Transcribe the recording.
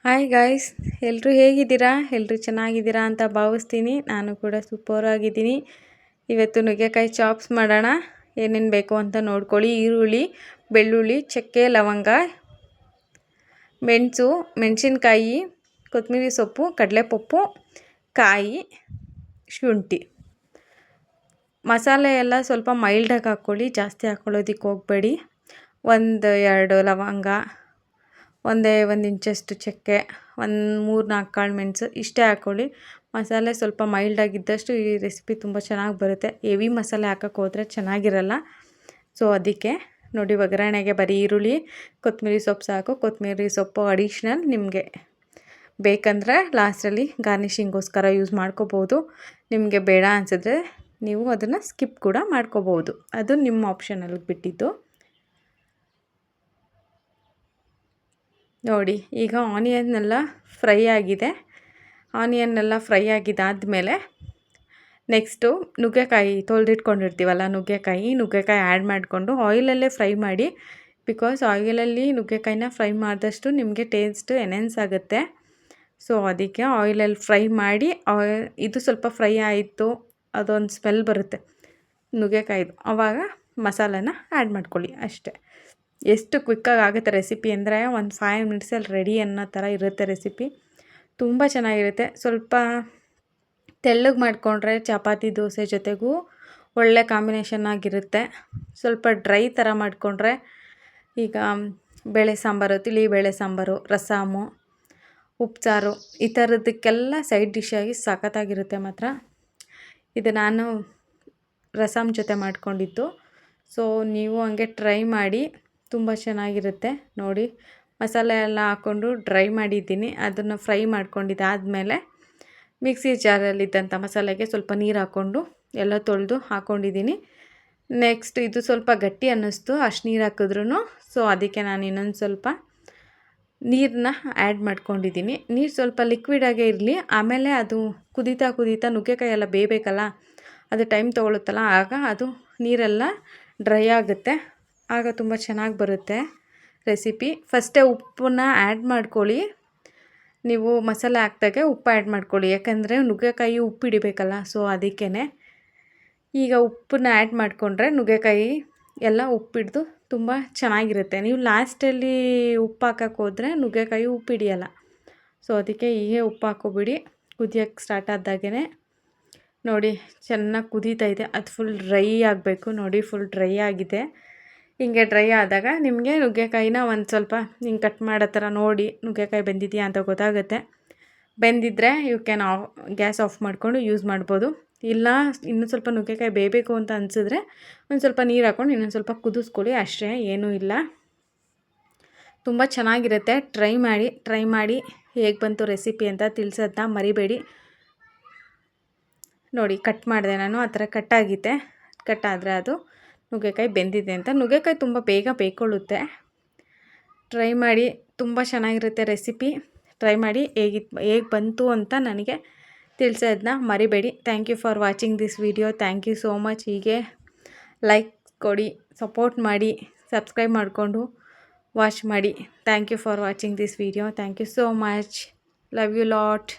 Hi guys, ಎಲ್ಲರೂ ಹೇಗಿದ್ದೀರಾ? ಎಲ್ಲರೂ ಚೆನ್ನಾಗಿದ್ದೀರಾ ಅಂತ ಭಾವಿಸ್ತೀನಿ. ನಾನು ಕೂಡ ಸೂಪರ್ ಆಗಿದ್ದೀನಿ. ಇವತ್ತು ನುಗ್ಗೆಕಾಯಿ ಚಾಪ್ಸ್ ಮಾಡೋಣ. ಏನೇನು ಬೇಕು ಅಂತ ನೋಡ್ಕೊಳ್ಳಿ. ಈರುಳ್ಳಿ, ಬೆಳ್ಳುಳ್ಳಿ, ಚಕ್ಕೆ, ಲವಂಗ, ಮೆಣಸು, ಮೆಣಸಿನ್ಕಾಯಿ, ಕೊತ್ತಂಬರಿ ಸೊಪ್ಪು, ಕಡಲೆಪಪ್ಪು, ಕಾಯಿ, ಶುಂಠಿ. ಮಸಾಲೆ ಎಲ್ಲ ಸ್ವಲ್ಪ ಮೈಲ್ಡಾಗಿ ಹಾಕ್ಕೊಳ್ಳಿ, ಜಾಸ್ತಿ ಹಾಕ್ಕೊಳ್ಳೋದಕ್ಕೆ ಹೋಗಬೇಡಿ. 1-2 ಲವಂಗ, ಒಂದು ಇಂಚಷ್ಟು ಚಕ್ಕೆ, 3-4 ಕಾಳು ಮೆಣಸು ಇಷ್ಟೇ ಹಾಕ್ಕೊಳ್ಳಿ. ಮಸಾಲೆ ಸ್ವಲ್ಪ ಮೈಲ್ಡಾಗಿದ್ದಷ್ಟು ಈ ರೆಸಿಪಿ ತುಂಬ ಚೆನ್ನಾಗಿ ಬರುತ್ತೆ. ಹೆವಿ ಮಸಾಲೆ ಹಾಕೋಕ್ಕೆ ಹೋದರೆ ಚೆನ್ನಾಗಿರಲ್ಲ. ಸೊ ಅದಕ್ಕೆ ನೋಡಿ, ಒಗ್ಗರಣೆಗೆ ಬರೀ ಈರುಳ್ಳಿ, ಕೊತ್ತಂಬರಿ ಸೊಪ್ಪು ಸಾಕು. ಕೊತ್ತಂಬರಿ ಸೊಪ್ಪು ಅಡಿಷ್ನಲ್, ನಿಮಗೆ ಬೇಕಂದರೆ ಲಾಸ್ಟಲ್ಲಿ ಗಾರ್ನಿಷಿಂಗೋಸ್ಕರ ಯೂಸ್ ಮಾಡ್ಕೋಬೋದು. ನಿಮಗೆ ಬೇಡ ಅನಿಸಿದ್ರೆ ನೀವು ಅದನ್ನು ಸ್ಕಿಪ್ ಕೂಡ ಮಾಡ್ಕೋಬೋದು. ಅದು ನಿಮ್ಮ ಆಪ್ಷನಲ್ಲಿ ಬಿಟ್ಟಿದ್ದು. ನೋಡಿ, ಈಗ ಆನಿಯನ್ನೆಲ್ಲ ಫ್ರೈ ಆಗಿದೆ. ಆನಿಯನ್ನೆಲ್ಲ ಫ್ರೈ ಆಗಿದ್ದಾದಮೇಲೆ ನೆಕ್ಸ್ಟು ನುಗ್ಗೆಕಾಯಿ ತೊಳೆದಿಟ್ಕೊಂಡಿರ್ತೀವಲ್ಲ, ನುಗ್ಗೆಕಾಯಿ ಆ್ಯಡ್ ಮಾಡಿಕೊಂಡು ಆಯಿಲಲ್ಲೇ ಫ್ರೈ ಮಾಡಿ. ಬಿಕಾಸ್ ಆಯಿಲಲ್ಲಿ ನುಗ್ಗೆಕಾಯಿನ ಫ್ರೈ ಮಾಡಿದಷ್ಟು ನಿಮಗೆ ಟೇಸ್ಟ್ ಎನ್ಹೆನ್ಸ್ ಆಗುತ್ತೆ. ಸೊ ಅದಕ್ಕೆ ಆಯಿಲಲ್ಲಿ ಫ್ರೈ ಮಾಡಿ, ಇದು ಸ್ವಲ್ಪ ಫ್ರೈ ಆಯಿತು, ಅದೊಂದು ಸ್ಮೆಲ್ ಬರುತ್ತೆ ನುಗ್ಗೆಕಾಯಿದು, ಆವಾಗ ಮಸಾಲೆನ ಆ್ಯಡ್ ಮಾಡ್ಕೊಳ್ಳಿ ಅಷ್ಟೇ. ಎಷ್ಟು ಕ್ವಿಕ್ಕಾಗಿ ಆಗುತ್ತೆ ರೆಸಿಪಿ ಅಂದರೆ ಒಂದು 5 ಮಿನಿಟ್ಸಲ್ಲಿ ರೆಡಿ ಅನ್ನೋ ಥರ ಇರುತ್ತೆ ರೆಸಿಪಿ. ತುಂಬ ಚೆನ್ನಾಗಿರುತ್ತೆ. ಸ್ವಲ್ಪ ತೆಳ್ಳಗೆ ಮಾಡಿಕೊಂಡ್ರೆ ಚಪಾತಿ ದೋಸೆ ಜೊತೆಗೂ ಒಳ್ಳೆ ಕಾಂಬಿನೇಷನ್ ಆಗಿರುತ್ತೆ. ಸ್ವಲ್ಪ ಡ್ರೈ ಥರ ಮಾಡಿಕೊಂಡ್ರೆ, ಈಗ ಬೇಳೆ ಸಾಂಬಾರು, ತಿಳಿ ಬೇಳೆ ಸಾಂಬಾರು, ರಸಮು, ಉಪ್ಸಾರು, ಈ ಥರದಕ್ಕೆಲ್ಲ ಸೈಡ್ ಡಿಶ್ಶಾಗಿ ಸಖತ್ತಾಗಿರುತ್ತೆ ಮಾತ್ರ. ಇದು ನಾನು ರಸಮ್ ಜೊತೆ ಮಾಡ್ಕೊಂಡಿದ್ದು. ಸೊ ನೀವು ಹಂಗೆ ಟ್ರೈ ಮಾಡಿ, ತುಂಬ ಚೆನ್ನಾಗಿರುತ್ತೆ. ನೋಡಿ, ಮಸಾಲೆ ಎಲ್ಲ ಹಾಕ್ಕೊಂಡು ಡ್ರೈ ಮಾಡಿದ್ದೀನಿ. ಅದನ್ನು ಫ್ರೈ ಮಾಡ್ಕೊಂಡಿದ್ದಾದಮೇಲೆ ಮಿಕ್ಸಿ ಜಾರಲ್ಲಿದ್ದಂಥ ಮಸಾಲೆಗೆ ಸ್ವಲ್ಪ ನೀರು ಹಾಕ್ಕೊಂಡು ಎಲ್ಲ ತೊಳೆದು ಹಾಕ್ಕೊಂಡಿದ್ದೀನಿ. ನೆಕ್ಸ್ಟ್ ಇದು ಸ್ವಲ್ಪ ಗಟ್ಟಿ ಅನ್ನಿಸ್ತು ಅಷ್ಟು ನೀರು ಹಾಕಿದ್ರೂ. ಸೊ ಅದಕ್ಕೆ ನಾನು ಇನ್ನೊಂದು ಸ್ವಲ್ಪ ನೀರನ್ನ ಆ್ಯಡ್ ಮಾಡ್ಕೊಂಡಿದ್ದೀನಿ. ನೀರು ಸ್ವಲ್ಪ ಲಿಕ್ವಿಡಾಗೇ ಇರಲಿ. ಆಮೇಲೆ ಅದು ಕುದೀತಾ ನುಗ್ಗೆಕಾಯಿ ಎಲ್ಲ ಬೇಯಬೇಕಲ್ಲ, ಅದು ಟೈಮ್ ತೊಗೊಳುತ್ತಲ್ಲ, ಆಗ ಅದು ನೀರೆಲ್ಲ ಡ್ರೈ ಆಗುತ್ತೆ. ಆಗ ತುಂಬ ಚೆನ್ನಾಗಿ ಬರುತ್ತೆ ರೆಸಿಪಿ. ಫಸ್ಟೇ ಉಪ್ಪನ್ನ ಆ್ಯಡ್ ಮಾಡ್ಕೊಳ್ಳಿ. ನೀವು ಮಸಾಲೆ ಹಾಕ್ದಾಗೆ ಉಪ್ಪು ಆ್ಯಡ್ ಮಾಡ್ಕೊಳ್ಳಿ, ಯಾಕಂದರೆ ನುಗ್ಗೆಕಾಯಿ ಉಪ್ಪು ಹಿಡಿಬೇಕಲ್ಲ. ಸೊ ಅದಕ್ಕೇ ಈಗ ಉಪ್ಪನ್ನ ಆ್ಯಡ್ ಮಾಡಿಕೊಂಡ್ರೆ ನುಗ್ಗೆಕಾಯಿ ಎಲ್ಲ ಉಪ್ಪಿಡ್ದು ತುಂಬ ಚೆನ್ನಾಗಿರುತ್ತೆ. ನೀವು ಲಾಸ್ಟಲ್ಲಿ ಉಪ್ಪು ಹಾಕೋಕ್ಕೆ ಹೋದರೆ ನುಗ್ಗೆಕಾಯಿ ಉಪ್ಪು ಹಿಡಿಯಲ್ಲ. ಸೊ ಅದಕ್ಕೆ ಹೀಗೆ ಉಪ್ಪು ಹಾಕ್ಕೊಬಿಡಿ. ಕುದಿಯೋಕ್ಕೆ ಸ್ಟಾರ್ಟ್ ಆದಾಗೇ ನೋಡಿ, ಚೆನ್ನಾಗಿ ಕುದೀತಾ ಇದೆ. ಅದು ಫುಲ್ ಡ್ರೈ ಆಗಬೇಕು. ನೋಡಿ, ಫುಲ್ ಡ್ರೈ ಆಗಿದೆ. ಹಿಂಗೆ ಡ್ರೈ ಆದಾಗ ನಿಮಗೆ ನುಗ್ಗೆಕಾಯಿನ ಒಂದು ಸ್ವಲ್ಪ ಹಿಂಗೆ ಕಟ್ ಮಾಡೋ ಥರ ನೋಡಿ ನುಗ್ಗೆಕಾಯಿ ಬೆಂದಿದೆಯಾ ಅಂತ ಗೊತ್ತಾಗುತ್ತೆ. ಬೆಂದಿದ್ದರೆ ಯು ಕ್ಯಾನ್ ಗ್ಯಾಸ್ ಆಫ್ ಮಾಡಿಕೊಂಡು ಯೂಸ್ ಮಾಡ್ಬೋದು. ಇಲ್ಲ ಇನ್ನೂ ಸ್ವಲ್ಪ ನುಗ್ಗೆಕಾಯಿ ಬೇಯಬೇಕು ಅಂತ ಅನಿಸಿದ್ರೆ ಒಂದು ಸ್ವಲ್ಪ ನೀರು ಹಾಕ್ಕೊಂಡು ಇನ್ನೊಂದು ಸ್ವಲ್ಪ ಕುದಿಸ್ಕೊಳ್ಳಿ, ಅಷ್ಟೇ, ಏನೂ ಇಲ್ಲ. ತುಂಬ ಚೆನ್ನಾಗಿರುತ್ತೆ. ಟ್ರೈ ಮಾಡಿ ಹೇಗೆ ಬಂತು ರೆಸಿಪಿ ಅಂತ ತಿಳಿಸೋದನ್ನ ಮರಿಬೇಡಿ. ನೋಡಿ, ಕಟ್ ಮಾಡಿದೆ ನಾನು, ಆ ಥರ ಕಟ್ಟಾದರೆ ಅದು ನುಗ್ಗೆಕಾಯಿ ಬೆಂದಿದೆ ಅಂತ. ನುಗ್ಗೆಕಾಯಿ ತುಂಬ ಬೇಗ ಬೇಯ್ಕೊಳ್ಳುತ್ತೆ. ಟ್ರೈ ಮಾಡಿ, ತುಂಬ ಚೆನ್ನಾಗಿರುತ್ತೆ ರೆಸಿಪಿ. ಟ್ರೈ ಮಾಡಿ ಹೇಗೆ ಬಂತು ಅಂತ ನನಗೆ ತಿಳಿಸೋದನ್ನ ಮರಿಬೇಡಿ. Thank you for watching this video. Thank you so much. ಹೀಗೆ ಲೈಕ್ ಕೊಡಿ, ಸಪೋರ್ಟ್ ಮಾಡಿ, ಸಬ್ಸ್ಕ್ರೈಬ್ ಮಾಡಿಕೊಂಡು ವಾಚ್ ಮಾಡಿ. Thank you for watching this video. Thank you so much. Love you lot.